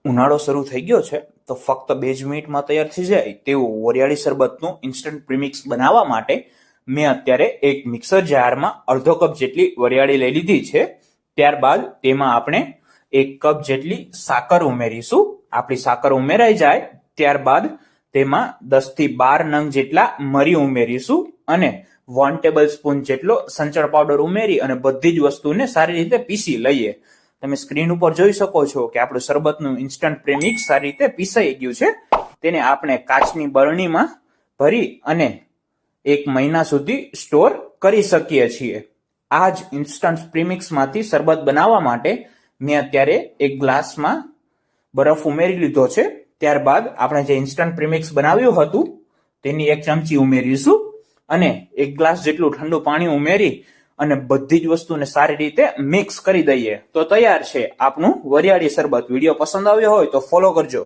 ઉનાળો શરૂ થઈ ગયો છે તો ફક્ત 2 જ મિનિટમાં તૈયાર થઈ જાય તેવું વરિયાળી શરબતનું ઇન્સ્ટન્ટ પ્રીમિક્સ બનાવવા માટે મેં અત્યારે એક મિક્સર જારમાં અડધો કપ જેટલી વરિયાળી લઈ લીધી છે. ત્યારબાદ તેમાં આપણે 1 કપ જેટલી સાકર ઉમેરીશું. આપણી સાકર ઉમેરાઈ જાય ત્યારબાદ તેમાં 10 થી 12 નંગ જેટલા મરી ઉમેરીશું અને 1 ટેબલ સ્પૂન જેટલો સંચળ પાવડર ઉમેરી અને બધી જ વસ્તુને સારી રીતે પીસી લઈએ. તમે સ્ક્રીન ઉપર જોઈ શકો છો કે આપણું શરબતનું ઇન્સ્ટન્ટ પ્રીમિક્સ સારી રીતે પીસાઈ ગયું છે. તેને આપણે કાચની બરણીમાં ભરી અને 1 મહિના સુધી સ્ટોર કરી શકીએ છીએ. આ જ ઇન્સ્ટન્ટ પ્રીમિક્સમાંથી શરબત બનાવવા માટે મેં અત્યારે એક ગ્લાસમાં બરફ ઉમેરી લીધો છે. ત્યારબાદ આપણે જે ઇન્સ્ટન્ટ પ્રીમિક્સ બનાવ્યું હતું તેની 1 ચમચી ઉમેરીશું અને 1 ગ્લાસ જેટલું ઠંડુ પાણી ઉમેરી અને બધી જ વસ્તુને સારી રીતે મિક્સ કરી દઈએ તો તૈયાર છે આપણું વરિયાળી શરબત. વિડીયો પસંદ આવ્યો હોય તો ફોલો કરજો.